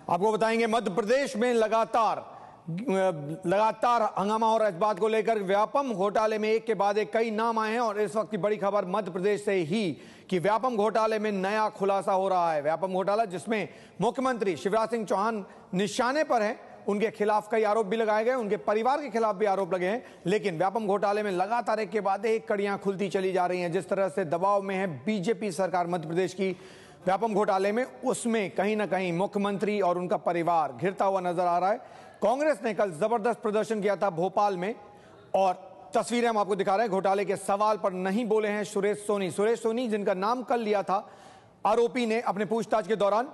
आपको बताएंगे मध्य प्रदेश में लगातार हंगामा हो रहा है। इस बात को लेकर व्यापम घोटाले में एक के बाद एक कई नाम आए हैं और इस वक्त की बड़ी खबर मध्य प्रदेश से ही कि व्यापम घोटाले में नया खुलासा हो रहा है। व्यापम घोटाला जिसमें मुख्यमंत्री शिवराज सिंह चौहान निशाने पर हैं, उनके खिलाफ कई आरोप भी लगाए गए, उनके परिवार के खिलाफ भी आरोप लगे हैं। लेकिन व्यापम घोटाले में लगातार एक के बाद एक कड़ियां खुलती चली जा रही हैं। जिस तरह से दबाव में है बीजेपी सरकार मध्य प्रदेश की व्यापम घोटाले में, उसमें कहीं ना कहीं मुख्यमंत्री और उनका परिवार घिरता हुआ नजर आ रहा है। कांग्रेस ने कल जबरदस्त प्रदर्शन किया था भोपाल में और तस्वीरें हम आपको दिखा रहे हैं। घोटाले के सवाल पर नहीं बोले हैं सुरेश सोनी जिनका नाम कल लिया था आरोपी ने अपने पूछताछ के दौरान।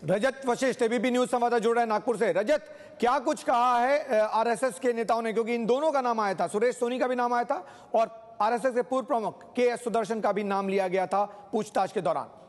रजत वशिष्ठ एबीपी न्यूज संवाददाता जुड़ रहे हैं नागपुर से। रजत, क्या कुछ कहा है आरएसएस के नेताओं ने, क्योंकि इन दोनों का नाम आया था, सुरेश सोनी का भी नाम आया था और आरएसएस के पूर्व प्रमुख के.एस. सुदर्शन का भी नाम लिया गया था पूछताछ के दौरान।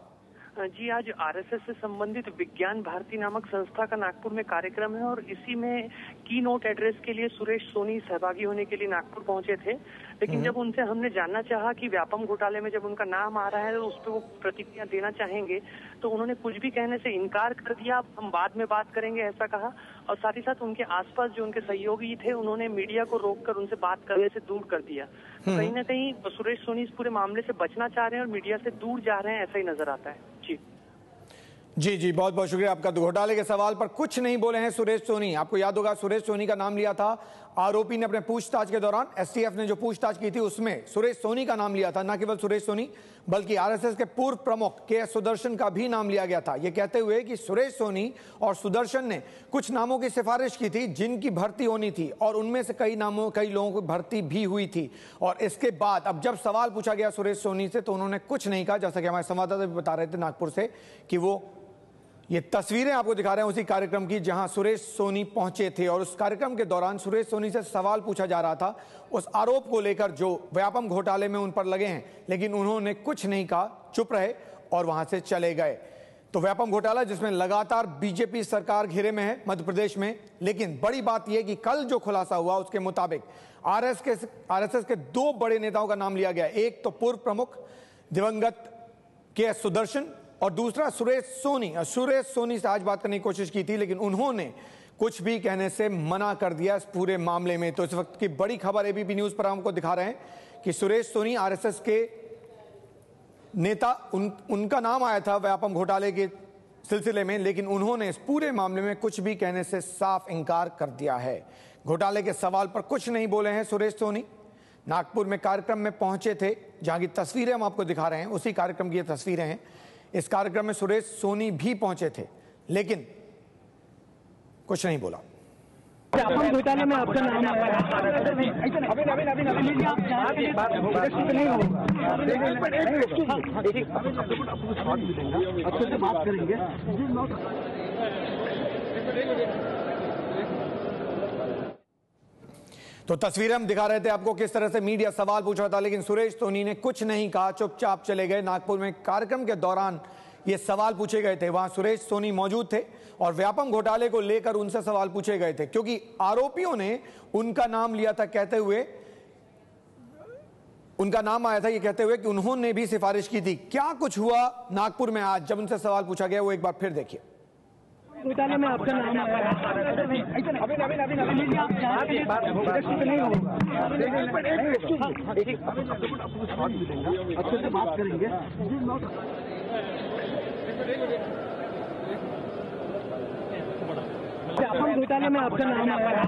जी, आज आरएसएस से संबंधित विज्ञान भारती नामक संस्था का नागपुर में कार्यक्रम है और इसी में की नोट एड्रेस के लिए सुरेश सोनी सहभागी होने के लिए नागपुर पहुंचे थे। लेकिन जब उनसे हमने जानना चाहा कि व्यापम घोटाले में जब उनका नाम आ रहा है तो उस पर वो प्रतिक्रिया देना चाहेंगे, तो उन्होंने कुछ भी कहने से इनकार कर दिया। हम बाद में बात करेंगे ऐसा कहा और साथ ही साथ उनके आसपास जो उनके सहयोगी थे उन्होंने मीडिया को रोककर उनसे बात करने से दूर कर दिया। कहीं ना कहीं सुरेश सोनी इस पूरे मामले से बचना चाह रहे हैं और मीडिया से दूर जा रहे हैं, ऐसा ही नजर आता है। जी, बहुत बहुत शुक्रिया आपका। घोटाले के सवाल पर कुछ नहीं बोले हैं सुरेश सोनी। आपको याद होगा सुरेश सोनी का नाम लिया था आरोपी ने अपने पूछताछ के दौरान। एसटीएफ ने जो पूछताछ की थी उसमें सुरेश सोनी का नाम लिया था, न केवल सुरेश सोनी बल्कि आरएसएस के पूर्व प्रमुख के.एस. सुदर्शन का भी नाम लिया गया था, यह कहते हुए कि सुरेश सोनी और सुदर्शन ने कुछ नामों की सिफारिश की थी जिनकी भर्ती होनी थी और उनमें से कई लोगों की भर्ती भी हुई थी। और इसके बाद अब जब सवाल पूछा गया सुरेश सोनी से तो उन्होंने कुछ नहीं कहा। जैसा कि हमारे संवाददाता भी बता रहे थे नागपुर से कि वो ये तस्वीरें आपको दिखा रहे हैं उसी कार्यक्रम की जहां सुरेश सोनी पहुंचे थे और उस कार्यक्रम के दौरान सुरेश सोनी से सवाल पूछा जा रहा था उस आरोप को लेकर जो व्यापम घोटाले में उन पर लगे हैं, लेकिन उन्होंने कुछ नहीं कहा, चुप रहे और वहां से चले गए। तो व्यापम घोटाला जिसमें लगातार बीजेपी सरकार घेरे में है मध्य प्रदेश में। लेकिन बड़ी बात यह कि कल जो खुलासा हुआ उसके मुताबिक आरएसएस के दो बड़े नेताओं का नाम लिया गया। एक तो पूर्व प्रमुख दिवंगत के.एस. सुदर्शन और दूसरा सुरेश सोनी से आज बात करने की कोशिश की थी, लेकिन उन्होंने कुछ भी कहने से मना कर दिया इस पूरे मामले में। तो इस वक्त की बड़ी खबर एबीपी न्यूज पर हमको दिखा रहे हैं कि सुरेश सोनी आरएसएस के नेता, उनका नाम आया था व्यापम घोटाले के सिलसिले में, लेकिन उन्होंने इस पूरे मामले में कुछ भी कहने से साफ इंकार कर दिया है। घोटाले के सवाल पर कुछ नहीं बोले हैं सुरेश सोनी। नागपुर में कार्यक्रम में पहुंचे थे जहां की तस्वीरें हम आपको दिखा रहे हैं, उसी कार्यक्रम की ये तस्वीरें हैं। इस कार्यक्रम में सुरेश सोनी भी पहुंचे थे लेकिन कुछ नहीं बोला। व्यापम घोटाले में आपका नाम आया है। अच्छे से बात करेंगे। तो तस्वीरें हम दिखा रहे थे आपको किस तरह से मीडिया सवाल पूछ रहा था, लेकिन सुरेश सोनी ने कुछ नहीं कहा, चुपचाप चले गए। नागपुर में कार्यक्रम के दौरान ये सवाल पूछे गए थे, वहां सुरेश सोनी मौजूद थे और व्यापम घोटाले को लेकर उनसे सवाल पूछे गए थे क्योंकि आरोपियों ने उनका नाम लिया था, कहते हुए उनका नाम आया था ये कहते हुए कि उन्होंने भी सिफारिश की थी। क्या कुछ हुआ नागपुर में आज जब उनसे सवाल पूछा गया वो एक बार फिर देखिए। घोटाले में आपका नाम आया है। अच्छे से बात करेंगे। व्यापम घोटाले में आपका नाम आया है।